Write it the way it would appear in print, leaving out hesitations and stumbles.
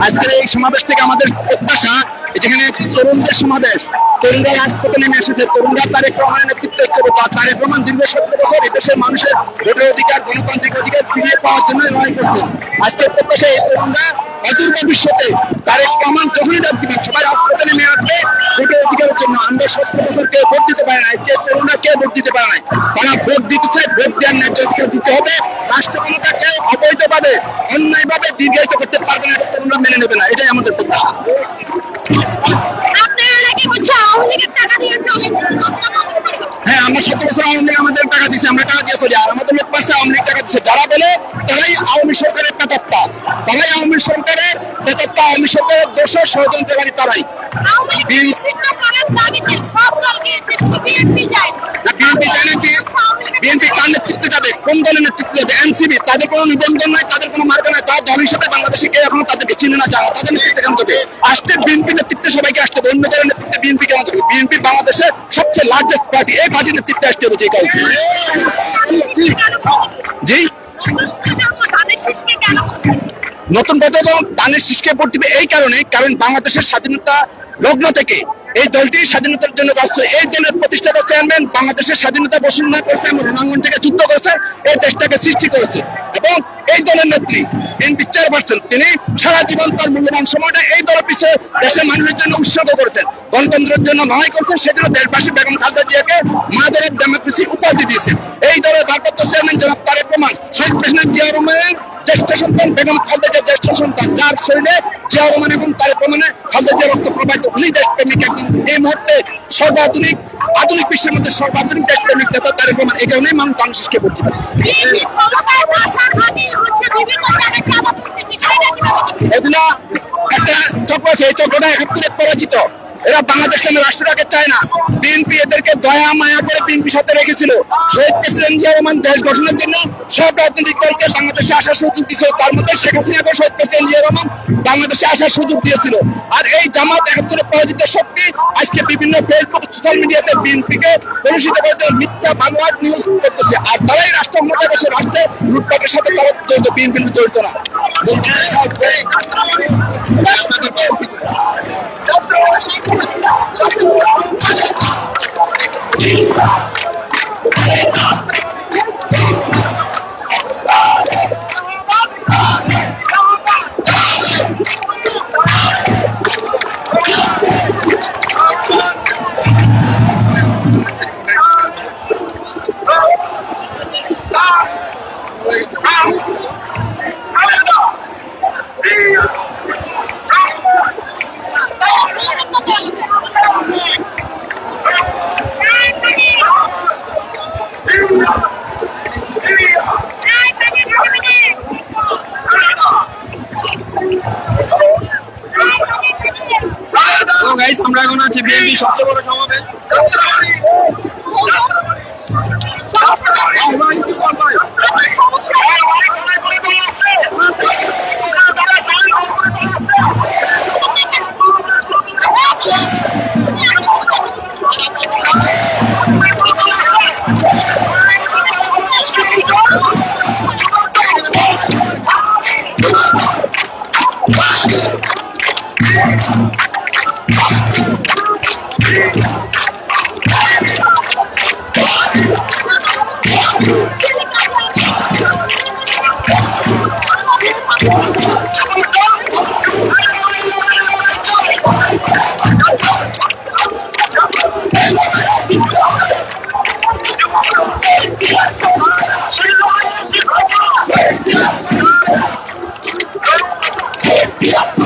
আজকের এই সমাবেশ থেকে আমাদের প্রত্যাশা, যেখানে তরুণদের সমাবেশ, তরুণরা রাজপথে নেমে এসেছে, তরুণরা তারেক রহমানের নেতৃত্বে ঐক্যবদ্ধ। তারেক রহমান দীর্ঘ 17 বছর এদেশের মানুষের ভোটের অধিকার, গণতান্ত্রিক অধিকার ফিরিয়ে পাওয়ার জন্য লড়াই করছেন। আজকের প্রত্যাশা এই তরুণরা অদূর ভবিষ্যতে তারেক রহমান যখনই ডাক দিবেন সবাই রাজপথে নেমে আসবে ভোটের অধিকারের জন্য। আমরা 17 বছর কেউ ভোট দিতে পারে না, আজকে তরুণরা কেউ ভোট দিতে পারে না। তারা ভোট দিতেছে, ভোট দেওয়ার ন্যায্য অধিকার দিতে হবে। রাষ্ট্র ক্ষমতাকে অবৈধভাবে, অন্যায়ভাবে দীর্ঘায়িত করতে পারবে না, এটা তরুণরা মেনে নেবে না। এটাই আমাদের প্রত্যাশা। হ্যাঁ, আমরা 17 বছর আওয়ামী লীগ আমাদের টাকা দিচ্ছে, আমরা টাকা দিয়ে চলি। আর আমাদের লোক পাশে আওয়ামী লীগ টাকা দিচ্ছে। যারা বলে তারাই আওয়ামী সরকারের প্রেতাত্মা, তারাই আওয়ামী সরকারের প্রেতাত্মা, আওয়ামী সরকারের দোষর ষড়যন্ত্রকারী তারাই। বিএনপি যায় নাকি? বিএনপি কার নেতৃত্বে যাবে? কোন দলের নেতৃত্বে যাবে? এনসিপি। তাদের কোনো নিবন্ধন নাই, তাদের কোনো মার্কা নাই। তার দল হিসেবে বাংলাদেশে কেউ এখনো তাদেরকে চিনে না, জানা। তাদের নেতৃত্বে কেন যাবে? আসতে বিএনপি নেতৃত্বে সবাইকে আসতে হবে, অন্য দলের নেতৃত্বে বিএনপি কেন যাবে? বিএনপি বাংলাদেশের সবচেয়ে লার্জেস্ট পার্টি, এই পার্টির নেতৃত্বে আসতে হবে যে কাউকে। জি, নতুন প্রজন্ম ধানের শীষকে ভোট দিবে এই কারণে, কারণ বাংলাদেশের স্বাধীনতা লগ্ন থেকে এই দলটি স্বাধীনতার জন্য ব্যস্ত। এই দলের প্রতিষ্ঠাতা চেয়ারম্যান বাংলাদেশের স্বাধীনতা ঘোষণা করেছে, রণাঙ্গন থেকে যুদ্ধ করেছে, এই দেশটাকে সৃষ্টি করেছে। এবং এই দলের নেত্রী বিএনপি চেয়ারপারসন, তিনি সারা জীবন তার মূল্যবান সময়টা এই দলের পিছিয়ে দেশের মানুষের জন্য উৎসর্গ করেছেন, গণতন্ত্রের জন্য লড়াই করেছেন। সেজন্য দেশবাসী বেগম খালেদা জিয়াকে মাদার অফ ডেমোক্রেসি উপাধি দিয়েছেন। এই দলের ভারপ্রাপ্ত চেয়ারম্যান জনাব তারেক রহমান শহীদ প্রেসিডেন্ট জিয়া রহমানের জ্যেষ্ঠ সন্তান, বেগম খালেদা জিয়ার জ্যেষ্ঠ সন্তান, যার শরীরে জিয়া রহমান এবং তারেক রহমানের খালেদা জিয়ার রক্ত প্রবাহিত। উনি দেশপ্রেমিক, একজন এই মুহূর্তে আধুনিক বিশ্বের মধ্যে সর্বাধুনিক দেশপ্রেমিক নেতা তারেক রহমান। এই কারণেই মানুষ বাংলাদেশকে ভোট দিবে। এগুলা একটা চক্র আছে, এই চক্রটা 71 পরাজিত। এরা বাংলাদেশ নামে রাষ্ট্রটাকে চায় না। বিএনপি এদেরকে দয়া মায়া করে বিএনপির সাথে রেখেছিল। শহীদ প্রেসিডেন্ট জিয়া রহমান দেশ গঠনের জন্য সব রাজনৈতিক দলকে বাংলাদেশে আসার সুযোগ দিয়েছিল। তার মধ্যে শেখ হাসিনাকে শহীদ প্রেসিডেন্ট জিয়া রহমান বাংলাদেশে আসার সুযোগ দিয়েছিল। আর এই জামাত 71 পরাজিত শক্তি আজকে বিভিন্ন ফেসবুক, সোশ্যাল মিডিয়াতে বিএনপিকে কলুষিত করে মিথ্যা বানোয়াট নিউজ করতেছে। আর তারাই রাষ্ট্র ক্ষমতায় বসে রাষ্ট্রে লুটপাটের সাথে তারা জড়িত, বিএনপি জড়িত না। আমরা এখন আছি বিএনপি সবচেয়ে বড় সমাবেশ। Yeah.